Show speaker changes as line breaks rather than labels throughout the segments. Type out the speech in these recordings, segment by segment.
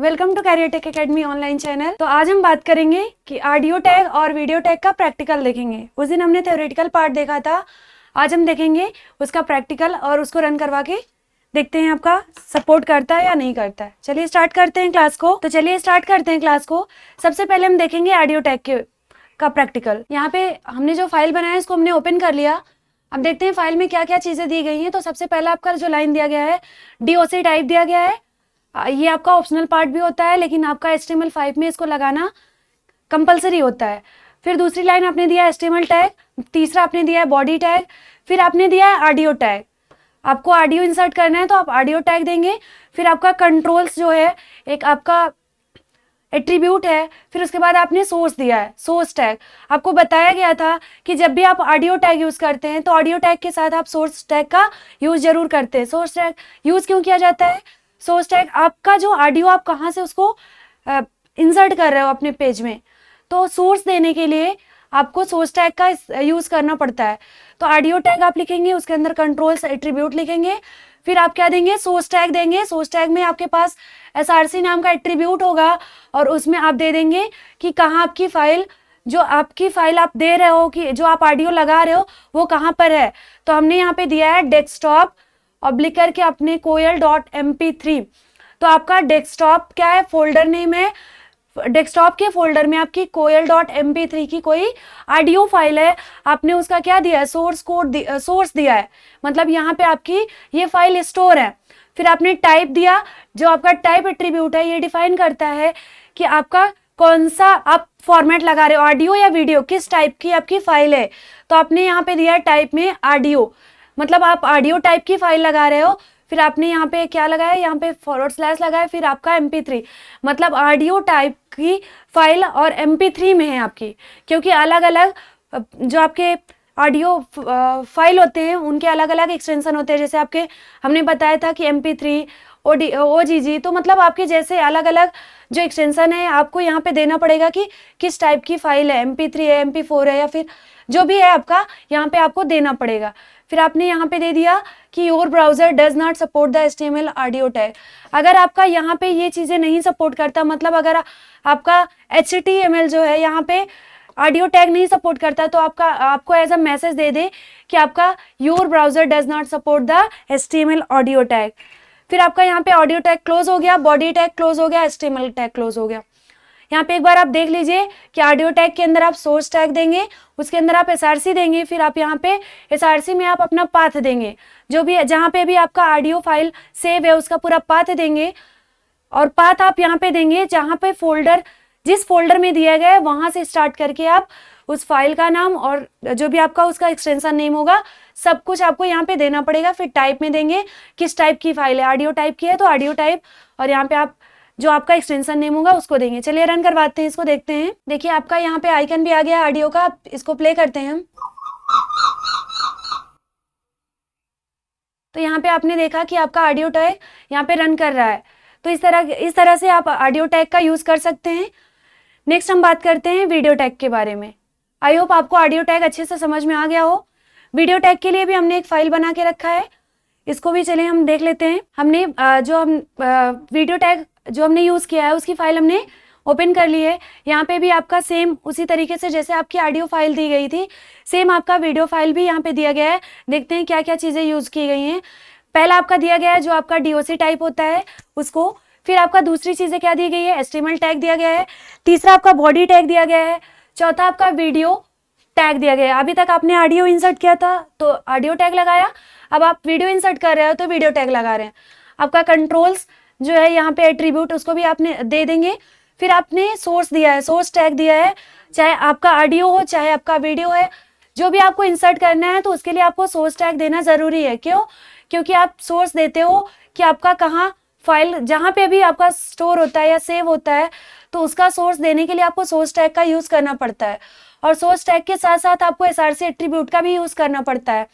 Welcome to career tech academy online channel. तो आज हम बात करेंगे कि ऑडियो टैग और वीडियो टैग का प्रैक्टिकल देखेंगे। उस दिन हमने थ्योरेटिकल पार्ट देखा था, आज हम देखेंगे उसका प्रैक्टिकल और उसको रन करवा के देखते हैं आपका सपोर्ट करता है या नहीं करता है। चलिए स्टार्ट करते हैं क्लास को। सबसे पहले हम देखेंगे ऑडियो टैग का प्रैक्टिकल। यहाँ पे हमने जो फाइल बनाया है इसको हमने ओपन कर लिया। अब देखते हैं फाइल में क्या क्या चीजें दी गई हैं। तो सबसे पहला आपका जो लाइन दिया गया है DOC टाइप दिया गया है। ये आपका ऑप्शनल पार्ट भी होता है, लेकिन आपका HTML5 में इसको लगाना कंपलसरी होता है। फिर दूसरी लाइन आपने दिया है HTML टैग, तीसरा आपने दिया है बॉडी टैग, फिर आपने दिया है ऑडियो टैग। आपको ऑडियो इंसर्ट करना है तो आप ऑडियो टैग देंगे। फिर आपका कंट्रोल्स जो है एक आपका एट्रीब्यूट है। फिर उसके बाद आपने सोर्स दिया है, सोर्स टैग। आपको बताया गया था कि जब भी आप ऑडियो टैग यूज करते हैं तो ऑडियो टैग के साथ आप सोर्स टैग का यूज जरूर करते हैं। सोर्स टैग यूज क्यों किया जाता है? सोर्स टैग आपका जो ऑडियो आप कहाँ से उसको इंसर्ट कर रहे हो अपने पेज में, तो सोर्स देने के लिए आपको सोर्स टैग का यूज करना पड़ता है। तो ऑडियो टैग आप लिखेंगे, उसके अंदर कंट्रोल्स एट्रीब्यूट लिखेंगे, फिर आप क्या देंगे, सोर्स टैग देंगे। सोर्स टैग में आपके पास SRC नाम का एट्रीब्यूट होगा और उसमें आप दे देंगे कि कहाँ आपकी फाइल, जो आपकी फाइल आप दे रहे हो, कि जो आप ऑडियो लगा रहे हो वो कहाँ पर है। तो हमने यहाँ पे दिया है डेस्कटॉप ऑब्लिक करके अपने koel.mp3। तो आपका डेस्कटॉप क्या है, फोल्डर नेम है। डेस्कटॉप के फोल्डर में आपकी koel.mp3 की कोई ऑडियो फाइल है। आपने उसका क्या दिया है, सोर्स कोड सोर्स दिया है, मतलब यहाँ पे आपकी ये फाइल स्टोर है। फिर आपने टाइप दिया, जो आपका टाइप एट्रीब्यूट है ये डिफाइन करता है कि आपका कौन सा आप फॉर्मेट लगा रहे हो, ऑडियो या वीडियो, किस टाइप की आपकी फाइल है। तो आपने यहाँ पे दिया है टाइप में ऑडियो, मतलब आप ऑडियो टाइप की फाइल लगा रहे हो। फिर आपने यहाँ पे क्या लगाया, यहाँ पे / लगाया, फिर आपका MP3, मतलब ऑडियो टाइप की फाइल और MP3 में है आपकी, क्योंकि अलग अलग जो आपके ऑडियो फाइल होते हैं उनके अलग अलग एक्सटेंशन होते हैं। जैसे आपके हमने बताया था कि MP3 OGG, तो मतलब आपके जैसे अलग अलग जो एक्सटेंशन है आपको यहाँ पे देना पड़ेगा कि किस टाइप की फाइल है, MP3 है, MP4 है, या फिर जो भी है आपका यहाँ पे आपको देना पड़ेगा। फिर आपने यहाँ पे दे दिया कि your browser does not support the HTML audio tag. अगर आपका यहाँ पे ये चीजें नहीं सपोर्ट करता, मतलब अगर आपका HTML जो है यहाँ पे ऑडियो टैग नहीं सपोर्ट करता, तो आपको एज अ मैसेज दे दे कि आपका your browser does not support the HTML audio tag. फिर आपका यहाँ पे ऑडियो टैग क्लोज हो गया, बॉडी टैग क्लोज हो गया, HTML टैग क्लोज हो गया। यहाँ पे एक बार आप देख लीजिए कि ऑडियो टैग के अंदर आप सोर्स टैग देंगे, उसके अंदर आप SRC देंगे, फिर आप यहाँ पे SRC में आप अपना पाथ देंगे, जो भी जहाँ पे भी आपका ऑडियो फाइल सेव है उसका पूरा पाथ देंगे। और पाथ आप यहाँ पे देंगे जहाँ पे फोल्डर, जिस फोल्डर में दिया गया है वहां से स्टार्ट करके आप उस फाइल का नाम और जो भी आपका उसका एक्सटेंशन नेम होगा सब कुछ आपको यहाँ पे देना पड़ेगा। फिर टाइप में देंगे किस टाइप की फाइल है, ऑडियो टाइप की है तो ऑडियो टाइप, और यहाँ पे आप जो आपका एक्सटेंशन नेम होगा उसको देंगे। चलिए रन करवाते हैं, इसको देखते हैं। देखिए आपका यहाँ पे आइकन भी आ गया ऑडियो का, इसको प्ले करते हैं हम। तो यहाँ पे आपने देखा कि आपका ऑडियो टैग यहाँ पे रन कर रहा है। तो इस तरह से आप ऑडियो टैग का यूज कर सकते हैं। नेक्स्ट हम बात करते हैं वीडियो टैग के बारे में। आई होप आपको ऑडियो टैग अच्छे से समझ में आ गया हो। वीडियो टैग के लिए भी हमने एक फाइल बना के रखा है, इसको भी चलिए हम देख लेते हैं। हमने वीडियो टैग जो हमने यूज किया है उसकी फाइल हमने ओपन कर ली है। यहाँ पे भी आपका सेम उसी तरीके से जैसे आपकी ऑडियो फाइल दी गई थी, सेम आपका वीडियो फाइल भी यहाँ पे दिया गया है। देखते हैं क्या क्या चीजें यूज की गई हैं। पहला आपका दिया गया है जो आपका DOC टाइप होता है उसको। फिर आपका दूसरी चीजें क्या दी गई है, HTML टैग दिया गया है। तीसरा आपका बॉडी टैग दिया गया है। चौथा आपका वीडियो टैग दिया गया है। अभी तक आपने ऑडियो इंसर्ट किया था तो ऑडियो टैग लगाया, अब आप वीडियो इंसर्ट कर रहे हो तो वीडियो टैग लगा रहे हैं। आपका कंट्रोल्स जो है यहाँ पे एट्रीब्यूट, उसको भी आपने दे देंगे। फिर आपने सोर्स दिया है, सोर्स टैग दिया है, चाहे आपका ऑडियो हो चाहे आपका वीडियो है, जो भी आपको इंसर्ट करना है तो उसके लिए आपको सोर्स टैग देना जरूरी है। क्यों? क्योंकि आप सोर्स देते हो कि आपका कहाँ फाइल, जहाँ पे भी आपका स्टोर होता है या सेव होता है, तो उसका सोर्स देने के लिए आपको सोर्स टैग का यूज करना पड़ता है। और सोर्स टैग के साथ साथ आपको SRC एट्रीब्यूट का भी यूज करना पड़ता है।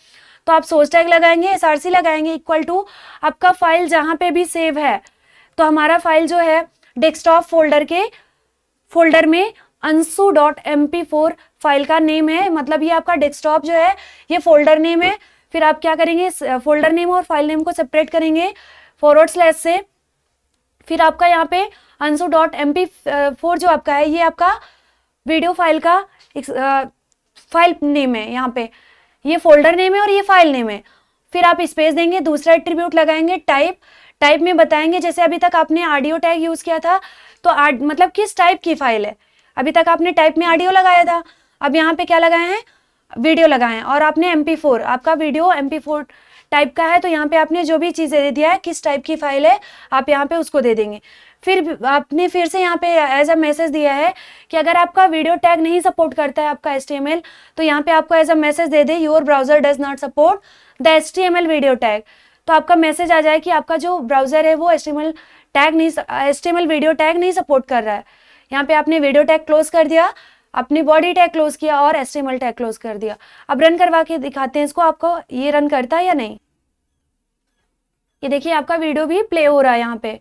तो आप सोर्स टैग लगाएंगे, SRC लगाएंगे इक्वल टू आपका फाइल जहाँ पे भी सेव है। तो हमारा फाइल जो है डेस्कटॉप फोल्डर के फोल्डर में ansu.mp4 फाइल का नेम है, मतलब ये आपका डेस्कटॉप जो है ये फोल्डर नेम है। फिर आप क्या करेंगे, फोल्डर नेम और फाइल नेम को सेपरेट करेंगे / से। फिर आपका यहाँ पे ansu.mp4 जो आपका है, ये आपका वीडियो फाइल का फाइल नेम है। यहाँ पे ये फोल्डर नेम है और ये फाइल नेम है। फिर आप स्पेस देंगे, दूसरा एट्रीब्यूट लगाएंगे टाइप में बताएंगे, जैसे अभी तक आपने ऑडियो टैग यूज किया था तो मतलब किस टाइप की फाइल है। अभी तक आपने टाइप में ऑडियो लगाया था, अब यहाँ पे क्या लगाए हैं, वीडियो लगाए हैं। और आपने MP4, आपका वीडियो MP4 टाइप का है, तो यहाँ पे आपने जो भी चीजें दे दिया है, किस टाइप की फाइल है, आप यहाँ पे उसको दे देंगे। फिर आपने फिर से यहाँ पे एज अ मैसेज दिया है कि अगर आपका वीडियो टैग नहीं सपोर्ट करता है आपका HTML, तो यहाँ पे आपको एज अ मैसेज दे दे your browser does not support the HTML video tag. तो आपका मैसेज आ जाए कि आपका जो ब्राउजर है वो HTML वीडियो टैग नहीं सपोर्ट कर रहा है। यहाँ पे आपने वीडियो टैग क्लोज कर दिया, अपनी बॉडी टैग क्लोज किया और HTML टैग क्लोज कर दिया। अब रन करवा के दिखाते हैं इसको, आपको ये रन करता है या नहीं। ये देखिए आपका वीडियो भी प्ले हो रहा है यहाँ पे।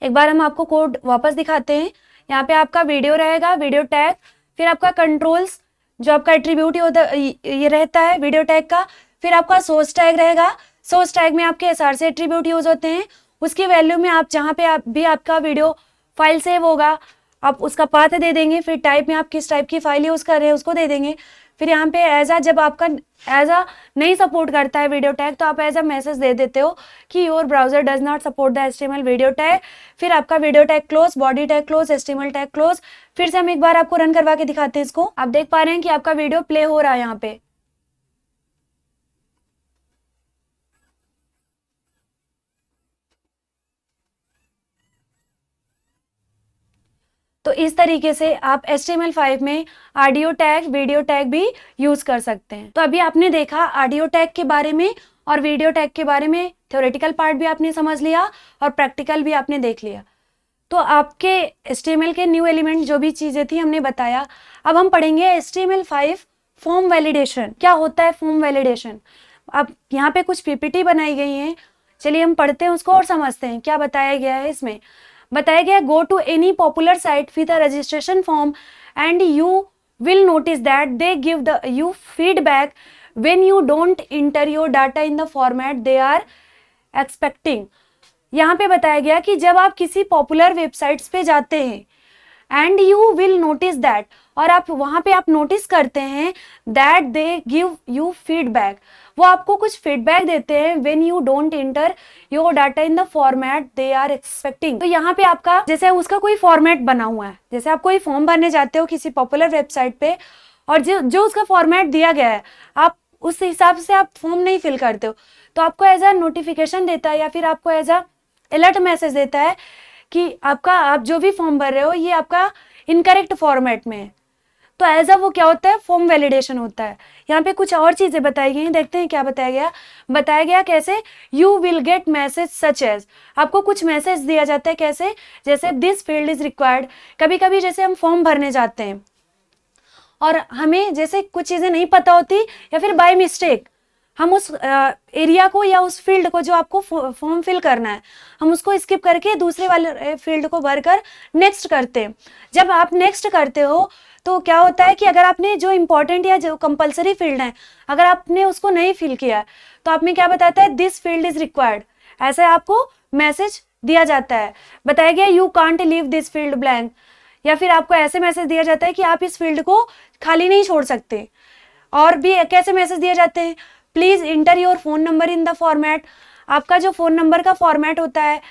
एक बार हम आपको कोड वापस दिखाते हैं। यहाँ पे आपका वीडियो रहेगा, वीडियो टैग, फिर आपका कंट्रोल्स जो आपका एट्रीब्यूट ये रहता है वीडियो टैग का, फिर आपका सोर्स टैग रहेगा। सोर्स टैग में आपके SRC एट्रीब्यूट यूज होते हैं। उसकी वैल्यू में आप जहाँ पे भी आपका वीडियो फाइल सेव होगा आप उसका पाथ दे देंगे। फिर टाइप में आप किस टाइप की फाइल यूज कर रहे हैं उसको दे देंगे। फिर यहाँ पे जब आपका नहीं सपोर्ट करता है वीडियो टैग, तो आप एज अ मैसेज दे देते हो कि your browser does not support the HTML video tag. फिर आपका video tag close, body tag close, HTML tag close. फिर से हम एक बार आपको रन करवा के दिखाते हैं इसको। आप देख पा रहे हैं कि आपका वीडियो प्ले हो रहा है यहाँ पे। तो इस तरीके से आप HTML5 में ऑडियो टैग, वीडियो टैग भी यूज कर सकते हैं। तो अभी आपने देखा ऑडियो टैग के बारे में और वीडियो टैग के बारे में, थ्योरेटिकल पार्ट भी आपने समझ लिया और प्रैक्टिकल भी आपने देख लिया। तो आपके HTML के न्यू एलिमेंट जो भी चीजें थी हमने बताया। अब हम पढ़ेंगे HTML5 फॉर्म वैलिडेशन। क्या होता है फॉर्म वैलिडेशन। अब यहाँ पे कुछ PPT बनाई गई हैं, चलिए हम पढ़ते हैं उसको और समझते हैं क्या बताया गया है। इसमें बताया गया go to any popular site with a registration form and you will notice that they give the you feedback when you don't enter your data in the format they are expecting. यहाँ पे बताया गया कि जब आप किसी popular websites पे जाते हैं and you will notice that, और आप वहां पे आप नोटिस करते हैं that they give you feedback, वो आपको कुछ फीडबैक देते हैं when you don't enter your data in the format they are expecting. तो यहाँ पे आपका जैसे उसका कोई फॉर्मेट बना हुआ है, जैसे आप कोई फॉर्म भरने जाते हो किसी पॉपुलर वेबसाइट पे और जो उसका फॉर्मेट दिया गया है आप उस हिसाब से आप फॉर्म नहीं फिल करते हो, तो आपको एज अ नोटिफिकेशन देता है या फिर आपको एज अ अलर्ट मैसेज देता है कि आप जो भी फॉर्म भर रहे हो ये आपका इनकरेक्ट फॉर्मेट में है। तो एज अ वो क्या होता है, फॉर्म वैलिडेशन होता है। यहाँ पे कुछ और चीजें बताई गई हैं, देखते हैं क्या बताया गया कैसे। You will get message such as, आपको कुछ मैसेज दिया जाता है कैसे, जैसे दिस फील्ड इज रिक्वायर्ड। कभी कभी जैसे हम फॉर्म भरने जाते हैं और हमें जैसे कुछ चीजें नहीं पता होती या फिर बाय मिस्टेक हम उस एरिया को या उस फील्ड को जो आपको फॉर्म फिल करना है हम उसको स्किप करके दूसरे वाले फील्ड को भरकर नेक्स्ट करते हैं। जब आप नेक्स्ट करते हो तो क्या होता है कि अगर आपने जो इंपॉर्टेंट या जो कंपलसरी फील्ड है अगर आपने उसको नहीं फिल किया तो आप में क्या बताता है, दिस फील्ड इज रिक्वायर्ड, ऐसे आपको मैसेज दिया जाता है। बताया गया you can't leave this field blank, या फिर आपको ऐसे मैसेज दिया जाता है कि आप इस फील्ड को खाली नहीं छोड़ सकते। और भी कैसे मैसेज दिए जाते हैं, please inter your phone number in the format, आपका जो फोन नंबर का फॉर्मेट होता है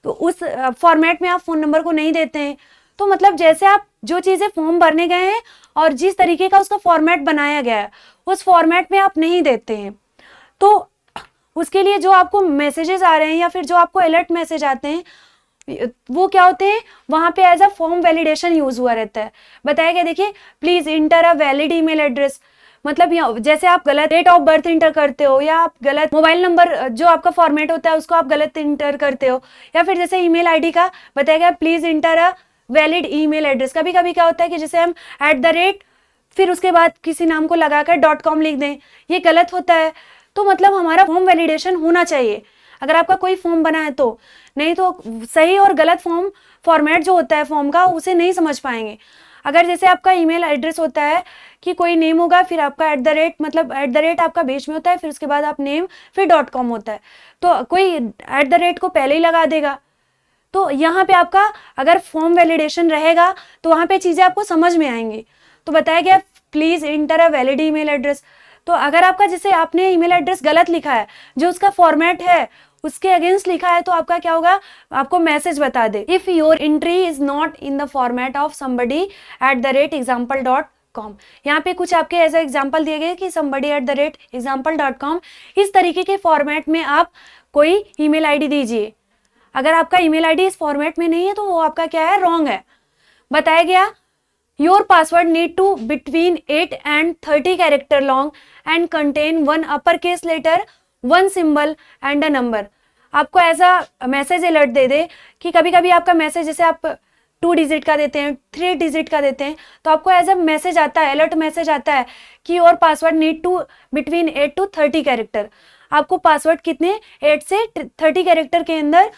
तो उस फॉर्मेट में आप फोन नंबर को नहीं देते हैं। तो मतलब जैसे आप जो चीजें फॉर्म भरने गए हैं और जिस तरीके का उसका फॉर्मेट बनाया गया है उस फॉर्मेट में आप नहीं देते हैं, तो उसके लिए जो आपको मैसेजेस आ रहे हैं या फिर जो आपको अलर्ट मैसेज आते हैं वो क्या होते हैं, वहां पे as a form validation use हुआ रहता है। बताया गया देखिए, please enter a valid email address, मतलब जैसे आप गलत डेट ऑफ बर्थ इंटर करते हो या आप गलत मोबाइल नंबर जो आपका फॉर्मेट होता है उसको आप गलत इंटर करते हो, या फिर जैसे ईमेल आईडी का बताया गया please enter a valid email address. कभी कभी क्या होता है कि जैसे हम @ फिर उसके बाद किसी नाम को लगाकर .com लिख दें, ये गलत होता है। तो मतलब हमारा फॉर्म वैलिडेशन होना चाहिए अगर आपका कोई फॉर्म बना है तो, नहीं तो सही और गलत फॉर्मेट जो होता है फॉर्म का उसे नहीं समझ पाएंगे। अगर जैसे आपका ईमेल एड्रेस होता है कि कोई नेम होगा, फिर आपका @ मतलब @ आपका बीच में होता है, फिर उसके बाद आप नेम फिर .com होता है, तो कोई @ को पहले ही लगा देगा। तो यहाँ पे आपका अगर फॉर्म वैलिडेशन रहेगा तो वहाँ पे चीज़ें आपको समझ में आएंगी। तो बताया गया please inter a valid email address. तो अगर आपका जैसे आपने ईमेल एड्रेस गलत लिखा है, जो उसका फॉर्मेट है उसके अगेंस्ट लिखा है, तो आपका क्या होगा, आपको मैसेज बता दे if your entry is not in the format of somebody @example.com। यहाँ पे कुछ आपके ऐसे एग्जाम्पल दिए गए कि somebody @example.com, इस तरीके के फॉर्मेट में आप कोई ईमेल आईडी दीजिए। अगर आपका ईमेल आईडी इस फॉर्मेट में नहीं है तो वो आपका क्या है, रॉन्ग है। बताया गया your password need to between 8 and 30 character long and contain 1 upper case letter, 1 symbol and a number. आपको ऐसा मैसेज अलर्ट दे दे कि कभी कभी आपका मैसेज जैसे आप 2 डिजिट का देते हैं, 3 डिजिट का देते हैं, तो आपको एज अ मैसेज आता है, अलर्ट मैसेज आता है कि your password need to between 8 to 30 character. आपको पासवर्ड कितने 8 से 30 कैरेक्टर के अंदर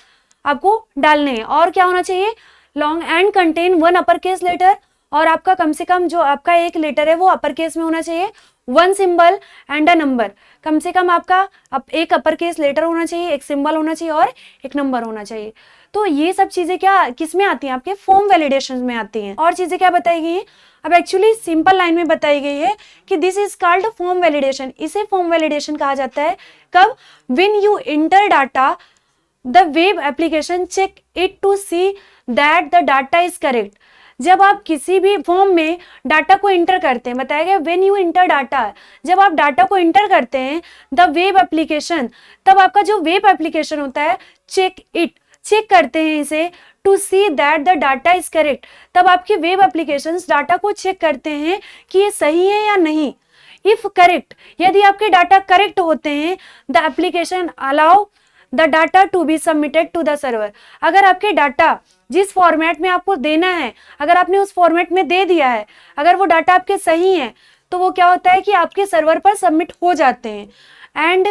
आपको डालने हैं, और क्या होना चाहिए, long and contain 1 upper case letter, और आपका कम से कम जो आपका एक लेटर है वो अपर केस में होना चाहिए, 1 सिंबल एंड अ नंबर। कम से कम आपका एक अपर केस लेटर होना चाहिए, एक सिंबल होना चाहिए और एक नंबर होना चाहिए। तो ये सब चीजें क्या किस में आती हैं, आपके फॉर्म वैलिडेशन में आती हैं। और चीजें क्या बताई गई हैं, अब एक्चुअली सिंपल लाइन में बताई गई है कि this is called form validation. इसे फॉर्म वैलिडेशन कहा जाता है कब, when you enter data the web application check it to see that the data is correct. जब आप किसी भी फॉर्म में डाटा को इंटर करते हैं, बताया गया व्हेन यू इंटर डाटा, जब आप डाटा को इंटर करते हैं द वेब एप्लीकेशन, तब आपका जो वेब एप्लीकेशन होता है चेक करते हैं इसे to see that the data is correct. तब आपके वेब एप्लीकेशंस डाटा को चेक करते हैं कि ये सही है या नहीं। इफ करेक्ट, यदि आपके डाटा करेक्ट होते हैं, the application allow the data to be submitted to the server. अगर आपके डाटा जिस फॉर्मेट में आपको देना है, अगर आपने उस फॉर्मेट में दे दिया है, अगर वो डाटा आपके सही है, तो वो क्या होता है कि आपके सर्वर पर सबमिट हो जाते हैं and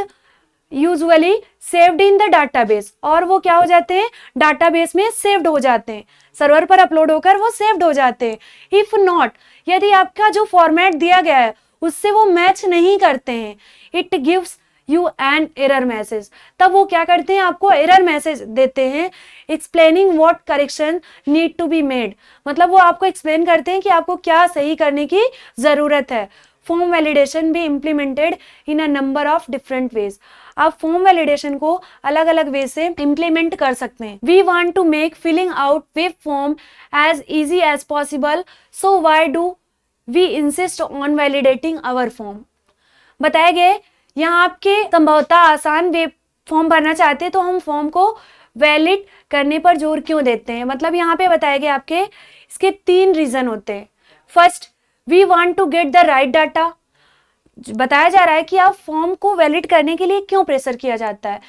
usually saved in the database, और वो क्या हो जाते हैं, डाटाबेस में सेव्ड हो जाते हैं, सर्वर पर अपलोड होकर वो सेव्ड हो जाते हैं। इफ नॉट, यदि आपका जो फॉर्मेट दिया गया है उससे वो मैच नहीं करते हैं, it gives you an error message, तब वो क्या करते हैं, आपको एरर मैसेज देते हैं explaining what correction need to be made. मतलब वो आपको एक्सप्लेन करते हैं कि आपको क्या सही करने की जरूरत है। फॉर्म वैलिडेशन भी implemented in a number of different ways. आप फॉर्म वैलिडेशन को अलग अलग वे से इम्प्लीमेंट कर सकते हैं। We want to make filling out web form as easy as possible, so why do we insist on validating our form. बताया गया यहाँ आपके संभवतः आसान वेब फॉर्म भरना चाहते हैं तो हम फॉर्म को वैलिड करने पर जोर क्यों देते हैं। मतलब यहाँ पे बताया गया आपके इसके 3 रीजन होते हैं। First, we want to get the right data. बताया जा रहा है कि आप फॉर्म को वैलिड करने के लिए क्यों प्रेशर किया जाता है।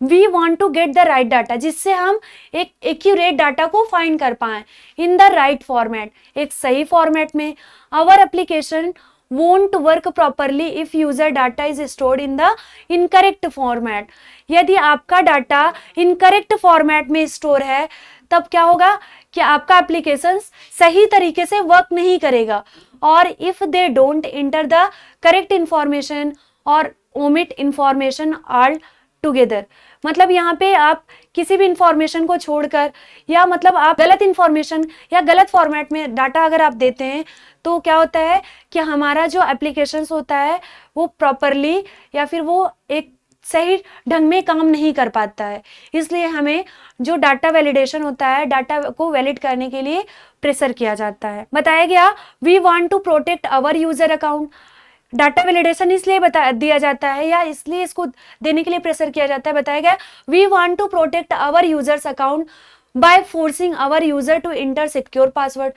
We want to get the right data, जिससे हम एक एक्यूरेट डाटा को फाइंड कर पाएं इन द राइट फॉर्मेट, एक सही फॉर्मेट में। Our application won't work properly if user data is stored in the incorrect format। यदि आपका डाटा इनकरेक्ट फॉर्मेट में स्टोर है तब क्या होगा कि आपका एप्लीकेशन सही तरीके से वर्क नहीं करेगा। और if they don't enter the correct information और ओमिट इंफॉर्मेशन ऑल टुगेदर, मतलब यहाँ पे आप किसी भी इंफॉर्मेशन को छोड़कर या मतलब आप गलत इंफॉर्मेशन या गलत फॉर्मेट में डाटा अगर आप देते हैं तो क्या होता है कि हमारा जो एप्लीकेशंस होता है वो प्रॉपरली या फिर वो एक सही ढंग में काम नहीं कर पाता है। इसलिए हमें जो डाटा वैलिडेशन होता है, डाटा को वैलिड करने के लिए प्रेशर किया जाता है। बताया गया we want to protect our user account. Data validation इसलिए दिया जाता है या इसलिए इसको देने के लिए प्रेशर किया जाता है। बताया गया we want to protect our users account by forcing our user to enter secure password.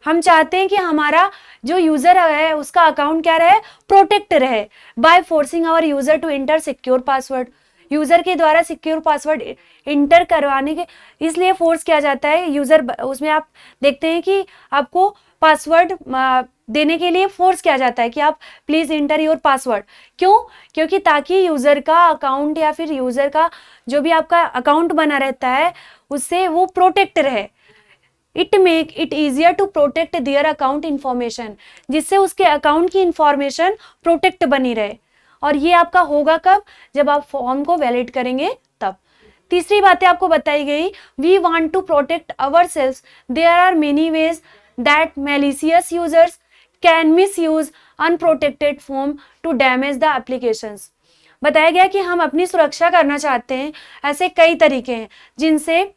हम चाहते हैं कि हमारा जो यूजर है उसका अकाउंट क्या रहे, प्रोटेक्ट रहे, by forcing our user to enter secure password. User के द्वारा सिक्योर पासवर्ड इंटर करवाने के इसलिए फोर्स किया जाता है यूजर, उसमें आप देखते हैं कि आपको पासवर्ड देने के लिए फोर्स किया जाता है कि आप प्लीज इंटर योर पासवर्ड। क्यों? क्योंकि ताकि यूजर का अकाउंट या फिर यूजर का जो भी आपका अकाउंट बना रहता है उससे वो प्रोटेक्ट रहे। It make it easier to protect their account information, जिससे उसके अकाउंट की इंफॉर्मेशन प्रोटेक्ट बनी रहे। और ये आपका होगा कब, जब आप फॉर्म को वैलिड करेंगे तब। तीसरी बातें आपको बताई गई, we want to protect ourselves, there are many ways that malicious users can misuse unprotected form to damage the applications. बताया गया कि हम अपनी सुरक्षा करना चाहते हैं, ऐसे कई तरीके हैं जिनसे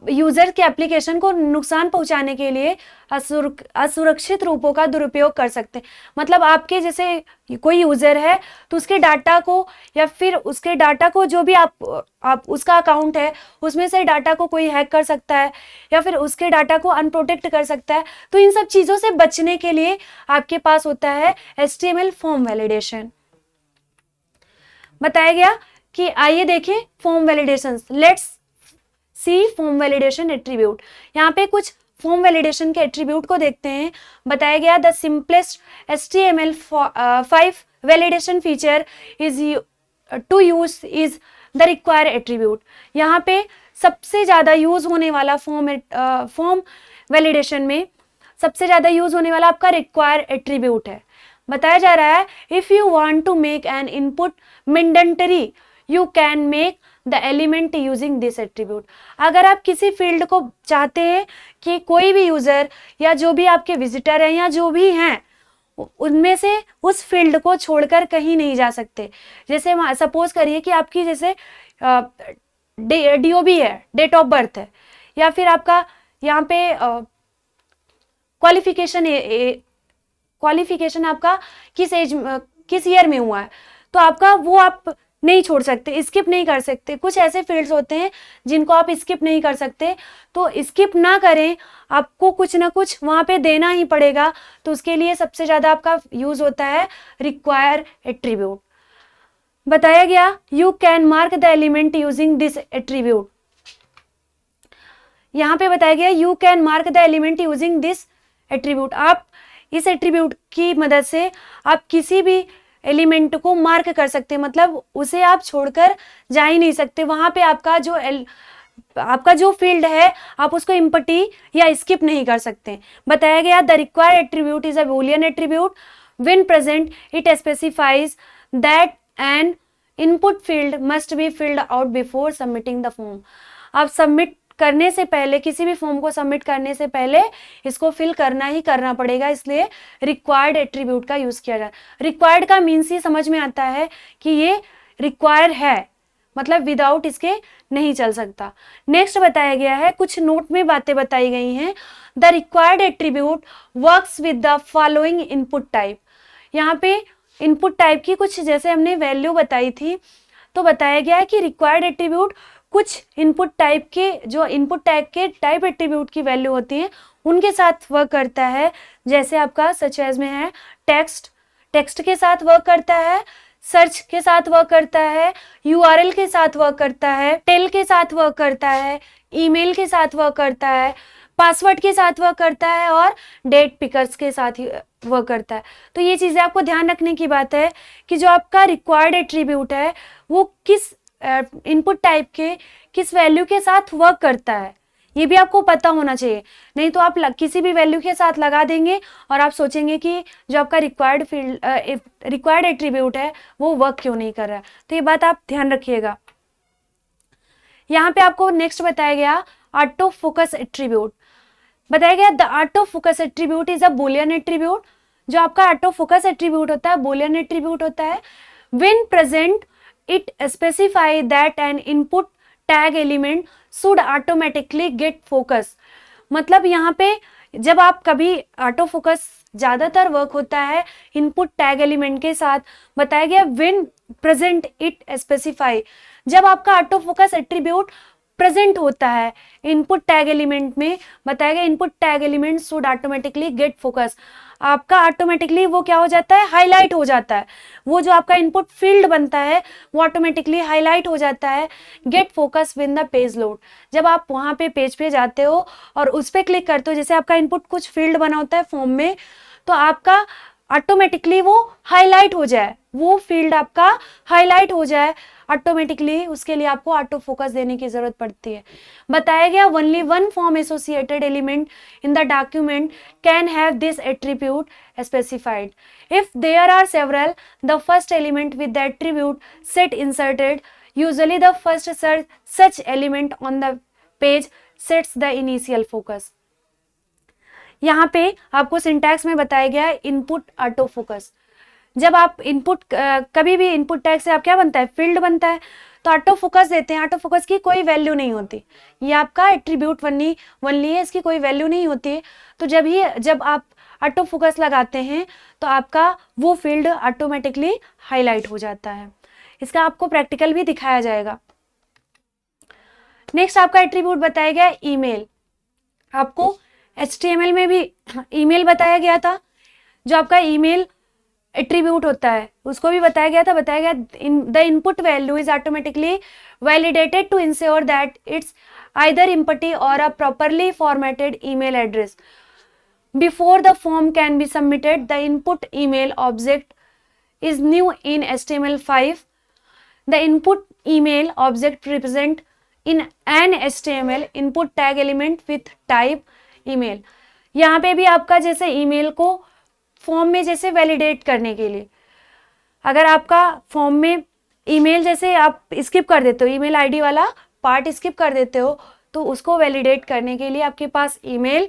यूजर के एप्लीकेशन को नुकसान पहुंचाने के लिए असुरक्षित रूपों का दुरुपयोग कर सकते हैं। मतलब आपके जैसे कोई यूजर है तो उसके डाटा को, या फिर उसके डाटा को जो भी आप उसका अकाउंट है उसमें से डाटा को कोई हैक कर सकता है, या फिर उसके डाटा को अनप्रोटेक्ट कर सकता है। तो इन सब चीजों से बचने के लिए आपके पास होता है HTML फॉर्म वैलिडेशन। बताया गया कि आइए देखें form validation. Let's see form validation attribute. यहाँ पे कुछ फॉर्म वैलिडेशन के एट्रीब्यूट को देखते हैं। बताया गया the simplest HTML5 validation feature is to use is the require attribute. यहाँ पे सबसे ज्यादा यूज होने वाला फॉर्म वैलिडेशन में सबसे ज्यादा यूज होने वाला आपका रिक्वायर एट्रीब्यूट है। बताया जा रहा है if you want to make an input mandatory you can make the element using this attribute. अगर आप किसी फील्ड को चाहते हैं कि कोई भी यूजर या जो भी आपके विजिटर हैं या जो भी हैं उनमें से उस फील्ड को छोड़कर कहीं नहीं जा सकते। जैसे सपोज करिए कि आपकी जैसे DOB है, डेट ऑफ बर्थ है, या फिर आपका यहाँ पे क्वालिफिकेशन आपका किस ईयर में हुआ है, तो आपका वो आप नहीं छोड़ सकते, स्किप नहीं कर सकते। कुछ ऐसे फील्ड्स होते हैं जिनको आप स्किप नहीं कर सकते, तो स्किप ना करें, आपको कुछ ना कुछ वहां पे देना ही पड़ेगा। तो उसके लिए सबसे ज्यादा आपका यूज होता है रिक्वायर एट्रीब्यूट। बताया गया you can mark the element using this attribute. यहाँ पे बताया गया you can mark the element using this attribute. आप इस एट्रीब्यूट की मदद से आप किसी भी एलिमेंट को मार्क कर सकते हैं, मतलब उसे आप छोड़कर जा ही नहीं सकते। वहां पे आपका जो फील्ड है आप उसको इम्पटी या स्किप नहीं कर सकते। बताया गया the required attribute is a Boolean attribute when present it specifies that N input field must be filled out before submitting the form. आप सबमिट करने से पहले, किसी भी फॉर्म को सबमिट करने से पहले इसको फिल करना ही करना पड़ेगा, इसलिए रिक्वायर्ड एट्रीब्यूट का यूज किया जाए। रिक्वायर्ड का मीन्स ही समझ में आता है कि ये रिक्वायर है, मतलब विदाउट इसके नहीं चल सकता। नेक्स्ट बताया गया है, कुछ नोट में बातें बताई गई हैं। The required attribute works with the following input type. यहाँ पे इनपुट टाइप की कुछ जैसे हमने वैल्यू बताई थी, तो बताया गया है कि रिक्वायर्ड एट्रीब्यूट कुछ इनपुट टाइप के, जो इनपुट टाइप के टाइप एट्रीब्यूट की वैल्यू होती है उनके साथ वर्क करता है। जैसे आपका सच एज में है टेक्स्ट के साथ वर्क करता है, सर्च के साथ वर्क करता है, URL के साथ वर्क करता है, टेल के साथ वर्क करता है, ईमेल के साथ वर्क करता है, पासवर्ड के साथ वर्क करता है और डेट पिकर्स के साथ वर्क करता है। तो ये चीजें आपको ध्यान रखने की बात है कि जो आपका रिक्वायर्ड एट्रीब्यूट है वो किस इनपुट टाइप के किस वैल्यू के साथ वर्क करता है, ये भी आपको पता होना चाहिए। नहीं तो आप किसी भी वैल्यू के साथ लगा देंगे और आप सोचेंगे कि जो आपका रिक्वायर्ड एट्रीब्यूट है वो वर्क क्यों नहीं कर रहा है। तो ये बात आप ध्यान रखिएगा। यहाँ पे आपको नेक्स्ट बताया गया ऑटो फोकस एट्रीब्यूट। बताया गया the auto focus attribute is a Boolean attribute. जो आपका ऑटो फोकस एट्रीब्यूट होता है बूलियन एट्रीब्यूट होता है। When present it specify that an input tag element should automatically get focus। मतलब यहाँ पे जब आप कभी ऑटो फोकस ज्यादातर वर्क होता है इनपुट टैग एलिमेंट के साथ। बताया गया व्हेन प्रेजेंट इट स्पेसिफाई, जब आपका ऑटो फोकस एट्रीब्यूट प्रेजेंट होता है इनपुट टैग एलिमेंट में, बताया गया input tag element should automatically gate focus. आपका ऑटोमेटिकली वो क्या हो जाता है, हाईलाइट हो जाता है। वो जो आपका इनपुट फील्ड बनता है वो ऑटोमेटिकली हाईलाइट हो जाता है। Get focus when the page load, जब आप वहां पे पेज पे जाते हो और उस पर क्लिक करते हो, जैसे आपका इनपुट कुछ फील्ड बना होता है फॉर्म में, तो आपका ऑटोमेटिकली वो हाईलाइट हो जाए, वो फील्ड आपका हाईलाइट हो जाए ऑटोमेटिकली, उसके लिए आपको ऑटो फोकस देने की जरूरत पड़ती है। बताया गया only one form associated element in the document can have this attribute specified. If there are several, the first element with the attribute set inserted, usually the first such element on the page sets the initial focus। यहाँ पे आपको syntax में बताया गया है input auto focus. जब आप input कभी भी इनपुट टैग से आप क्या बनता है, फील्ड बनता है, तो ऑटो फोकस देते हैं। ऑटो फोकस की कोई वैल्यू नहीं होती, ये आपका एट्रीब्यूट वनली है, इसकी कोई वैल्यू नहीं होती। तो जब आप ऑटो फोकस लगाते हैं तो आपका वो फील्ड ऑटोमेटिकली हाईलाइट हो जाता है। इसका आपको प्रैक्टिकल भी दिखाया जाएगा। नेक्स्ट आपका एट्रीब्यूट बताया गया ईमेल। आपको HTML में भी ईमेल बताया गया था, जो आपका ईमेल एट्रीब्यूट होता है उसको भी बताया गया the input value is automatically validated to ensure that it's either empty or a properly formatted email address before the form can be submitted. The input email object is new in HTML5. The input email object represent in an HTML input tag element with type email। यहाँ पे भी आपका जैसे email को form में जैसे validate करने के लिए, अगर आपका फॉर्म में ईमेल जैसे आप स्किप कर देते हो, ईमेल आईडी वाला पार्ट स्किप कर देते हो, तो उसको वैलिडेट करने के लिए आपके पास ईमेल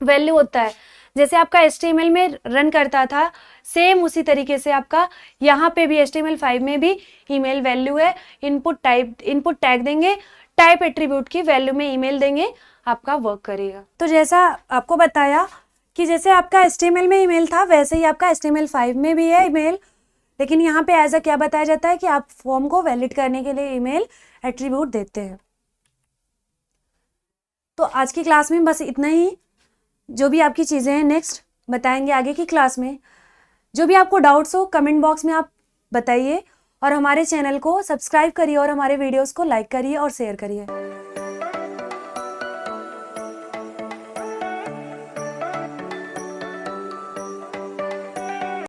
वैल्यू होता है। जैसे आपका HTML में रन करता था, सेम उसी तरीके से आपका यहाँ पे भी HTML5 में भी ईमेल वैल्यू है। इनपुट टैग देंगे, टाइप एट्रीब्यूट की वैल्यू में ईमेल देंगे, आपका वर्क करेगा। तो जैसा आपको बताया कि जैसे आपका HTML में ईमेल था, वैसे ही आपका HTML5 में भी है ईमेल, लेकिन यहाँ पे एज अ क्या बताया जाता है कि आप फॉर्म को वैलिड करने के लिए ईमेल एट्रीब्यूट देते हैं। तो आज की क्लास में बस इतना ही। जो भी आपकी चीज़ें हैं नेक्स्ट बताएंगे आगे की क्लास में। जो भी आपको डाउट्स हो कमेंट बॉक्स में आप बताइए, और हमारे चैनल को सब्सक्राइब करिए और हमारे वीडियोस को लाइक करिए और शेयर करिए।